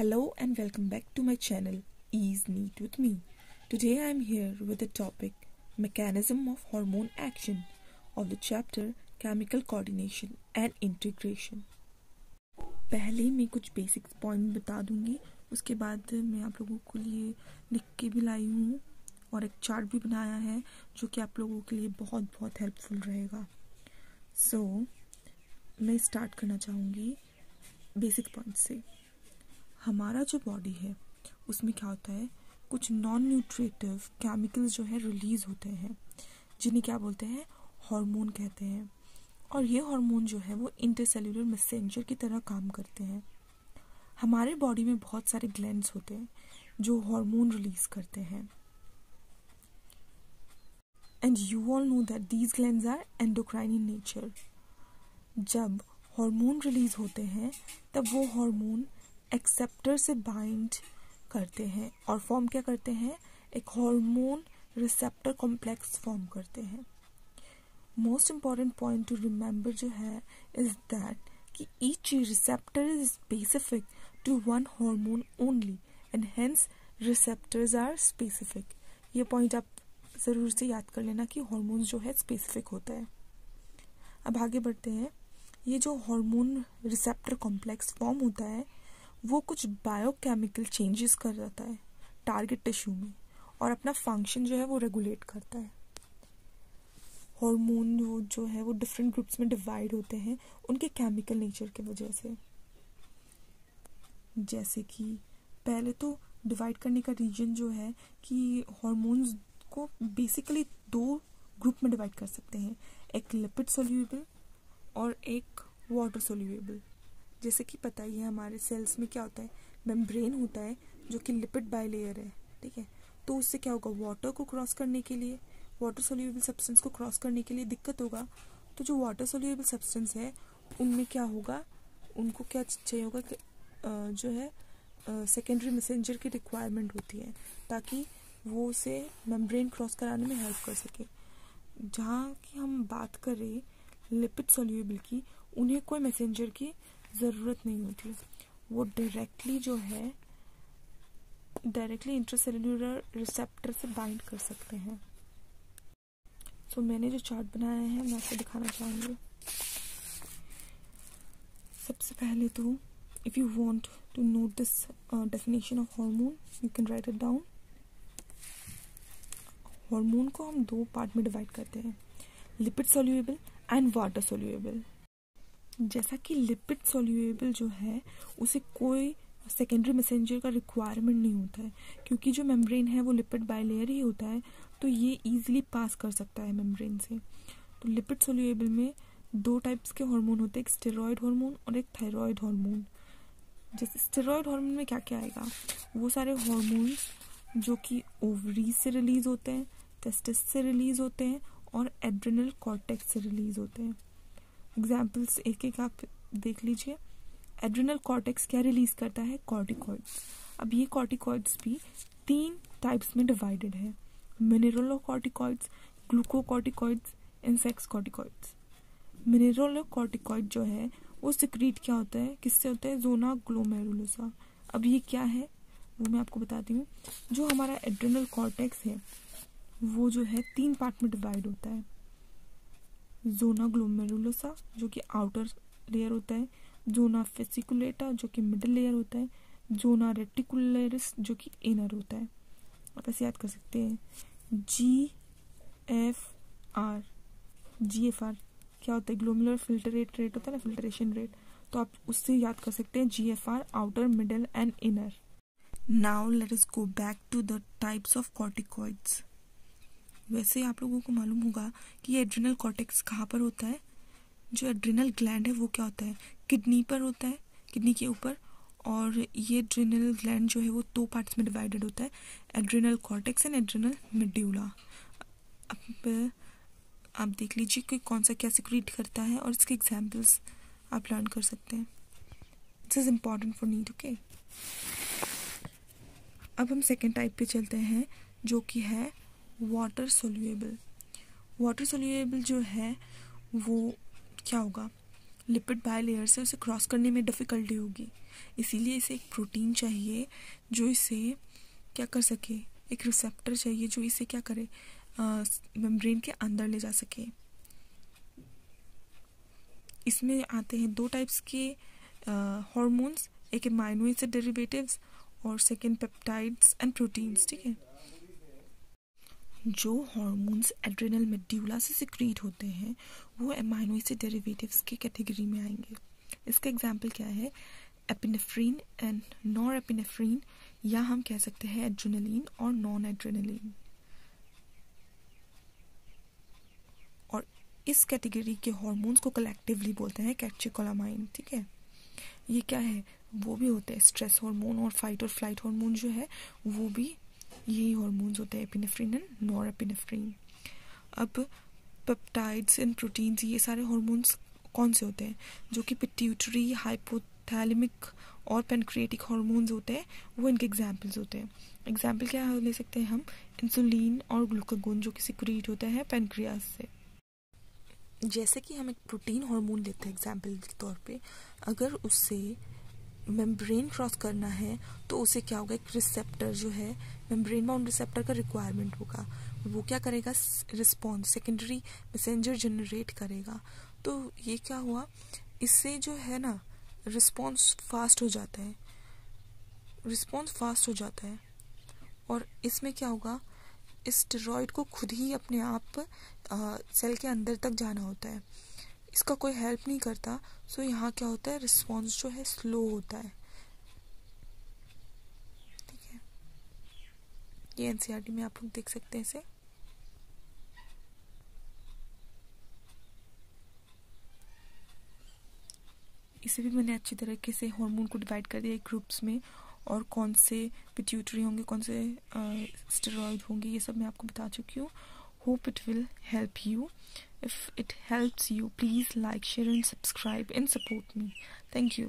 Hello and welcome back to my channel Ease Neat with me. Today I am here with the topic Mechanism of Hormone Action of the chapter Chemical Coordination and Integration. पहले मैं कुछ basic point बता दूंगी, उसके बाद मैं आप लोगों के लिए लिख के भी लाई हूँ और एक चार्ट भी बनाया है जो कि आप लोगों के लिए बहुत बहुत हेल्पफुल रहेगा. मैं स्टार्ट करना चाहूँगी बेसिक पॉइंट से. हमारा जो बॉडी है उसमें क्या होता है, कुछ नॉन न्यूट्रिटिव केमिकल्स जो है रिलीज होते हैं जिन्हें क्या बोलते हैं, हार्मोन कहते हैं. और ये हार्मोन जो है वो इंटरसेल्यूलर मैसेंजर की तरह काम करते हैं. हमारे बॉडी में बहुत सारे ग्लैंड्स होते हैं जो हार्मोन रिलीज करते हैं. And you all know that these glands are endocrine in nature. जब हार्मोन रिलीज होते हैं तब वो हार्मोन एक्सेप्टर से बाइंड करते हैं और फॉर्म क्या करते हैं, एक हार्मोन रिसेप्टर कॉम्प्लेक्स फॉर्म करते हैं. Most important point to remember जो है इज दैट कि each receptor is specific to one hormone only and hence receptors are specific. ये पॉइंट आप ज़रूर से याद कर लेना कि हार्मोन जो है स्पेसिफिक होता है. अब आगे बढ़ते हैं. ये जो हार्मोन रिसेप्टर कॉम्प्लेक्स फॉर्म होता है वो कुछ बायोकेमिकल चेंजेस कर जाता है टारगेट टिश्यू में और अपना फंक्शन जो है वो रेगुलेट करता है. हार्मोन जो है वो डिफरेंट ग्रुप्स में डिवाइड होते हैं उनके केमिकल नेचर की वजह से. जैसे कि पहले तो डिवाइड करने का रीजन जो है कि हार्मोन्स को बेसिकली दो ग्रुप में डिवाइड कर सकते हैं, एक लिपिड सोल्यूबल और एक वाटर सोल्यूबल. जैसे कि पता ही है हमारे सेल्स में क्या होता है, मेम्ब्रेन होता है जो कि लिपिड बाइलेयर है, ठीक है. तो उससे क्या होगा, वाटर को क्रॉस करने के लिए, वाटर सोल्यूबल सब्सटेंस को क्रॉस करने के लिए दिक्कत होगा. तो जो वाटर सोल्यूबल सब्सटेंस है उनमें क्या होगा, उनको क्या चाहिए होगा कि जो है सेकेंडरी मैसेंजर की रिक्वायरमेंट होती है ताकि वो उसे मेम्ब्रेन क्रॉस कराने में हेल्प कर सके. जहाँ की हम बात करें लिपिड सोल्यूबल की, उन्हें कोई मैसेंजर की ज़रूरत नहीं होती. वो डायरेक्टली इंट्रासेल्यूलर रिसेप्टर से बाइंड कर सकते हैं. मैंने जो चार्ट बनाया है मैं आपको दिखाना चाहूँगी. सबसे पहले तो if you want to note this definition of hormone you can write it down. Hormone को हम दो पार्ट में डिवाइड करते हैं, lipid soluble and water soluble. जैसा कि लिपिड सोल्यूबल जो है उसे कोई सेकेंडरी मैसेंजर का रिक्वायरमेंट नहीं होता है क्योंकि जो मेम्ब्रेन है वो लिपिड बाइलेयर ही होता है, तो ये इजीली पास कर सकता है मेम्ब्रेन से. तो लिपिड सोल्यूबल में दो टाइप्स के हार्मोन होते हैं, एक स्टेरॉयड हार्मोन और एक थायराइड हार्मोन. जैसे स्टेरॉयड हार्मोन में क्या क्या आएगा, वो सारे हार्मोन्स जो कि ओवरीज से रिलीज होते हैं, टेस्टिस से रिलीज होते हैं और एड्रिनल कॉर्टेक्स से रिलीज होते हैं. एग्जाम्पल्स एक एक आप देख लीजिए. एड्रिनल कॉर्टेक्स क्या रिलीज करता है, कॉर्टिकॉइड्स. अब ये कॉर्टिकॉइड्स भी तीन टाइप्स में डिवाइडेड है, mineralocorticoids, glucocorticoids and sex corticoids. Mineralocorticoid जो है वो सिक्रीट क्या होता है, किससे होता है, जोना ग्लोमेरुलोसा. अब ये क्या है वो मैं आपको बताती हूँ. जो हमारा एड्रिनल कॉर्टेक्स है वो जो है तीन पार्ट में डिवाइड होता है, जोना ग्लोमेरुलोसा जो कि आउटर लेयर होता है, जोना फेसिकुलेटा जो कि मिडिल लेयर होता है, जोना रेटिकुलरिस जो कि इनर होता है. आप ऐसे याद कर सकते हैं, GFR क्या होता है, ग्लोमेरुलर फिल्ट्रेट रेट होता है ना, फिल्ट्रेशन रेट. तो आप उससे याद कर सकते हैं GFR, outer, middle and inner. Now let us go back to the types of corticoids. वैसे आप लोगों को मालूम होगा कि ये एड्रिनल कॉर्टेक्स कहाँ पर होता है. जो एड्रिनल ग्लैंड है वो क्या होता है, किडनी पर होता है, किडनी के ऊपर. और ये एड्रिनल ग्लैंड जो है वो दो पार्ट्स में डिवाइडेड होता है, adrenal cortex and adrenal medulla. अब आप देख लीजिए कि कौन सा क्या सिक्रीट करता है और इसके एग्जाम्पल्स आप लर्न कर सकते हैं. This is important for need. Okay, अब हम सेकेंड टाइप पे चलते हैं जो कि है वाटर सोल्यूबल. वाटर सोल्यूबल जो है वो क्या होगा, लिपिड बाइलेयर से उसे क्रॉस करने में डिफिकल्टी होगी. इसीलिए इसे एक प्रोटीन चाहिए जो इसे क्या कर सके, एक रिसेप्टर चाहिए जो इसे क्या करे, मेम्ब्रेन के अंदर ले जा सके। इसमें आते हैं 2 टाइप्स के हार्मोन्स, एक अमाइनो एसिड डेरिवेटिव्स और सेकेंड पेप्टाइड्स एंड प्रोटीन्स। ठीक है, जो हार्मोन्स एड्रेनल मेड्यूला से सिक्रीट होते हैं वो अमाइनो एसिड डेरिवेटिव्स की कैटेगरी में आएंगे। इसका एग्जांपल क्या है, एपिनेफ्रीन एंड नॉर एपिनेफ्रीन, या हम कह सकते हैं एड्रेनलिन और नॉन एड्रेनलिन। और इस कैटेगरी के हार्मोन्स को कलेक्टिवली बोलते हैं कैटेकोलामाइन। ठीक है, ये क्या है, वो भी होते हैं स्ट्रेस हार्मोन और फाइट और फ्लाइट हार्मोन जो है वो भी यही हार्मोन्स होते हैं, एपिनेफ्रीन एंड नॉर एपिनेफ्रीन। अब पेप्टाइड्स एंड प्रोटीन्स, ये सारे हार्मोन्स कौन से होते हैं, जो कि पिट्यूटरी, हाइपोथैलेमिक और पेनक्रिएटिक हार्मोन्स होते हैं, वो इनके एग्जाम्पल्स होते हैं। एग्जाम्पल क्या ले सकते हैं हम, इंसुलिन और ग्लूकागोन जो कि सिक्रीट होते हैं पेनक्रियास से। जैसे कि हम एक प्रोटीन हार्मोन लेते हैं एग्जाम्पल के तौर पे, अगर उससे मेम्ब्रेन क्रॉस करना है तो उसे क्या होगा, एक रिसेप्टर जो है मेम्ब्रेन बाउंड रिसेप्टर का रिक्वायरमेंट होगा। वो क्या करेगा, रिस्पॉन्स, सेकेंडरी मैसेंजर जनरेट करेगा। तो ये क्या हुआ, इससे जो है ना रिस्पॉन्स फास्ट हो जाता है, रिस्पॉन्स फास्ट हो जाता है। और इसमें क्या होगा, इस स्टेरॉइड को खुद ही अपने आप सेल के अंदर तक जाना होता है, इसका कोई हेल्प नहीं करता। सो यहाँ क्या होता है, रिस्पॉन्स जो है स्लो होता है। ठीक है, ये एनसीईआरटी में आप लोग देख सकते हैं इसे। इसे भी मैंने अच्छी तरीके से हार्मोन को डिवाइड कर दिया ग्रुप्स में, और कौन से पिट्यूटरी होंगे, कौन से स्टेरॉइड होंगे, ये सब मैं आपको बता चुकी हूँ। Hope it will help you. If it helps you, please like, share and subscribe and support me. Thank you.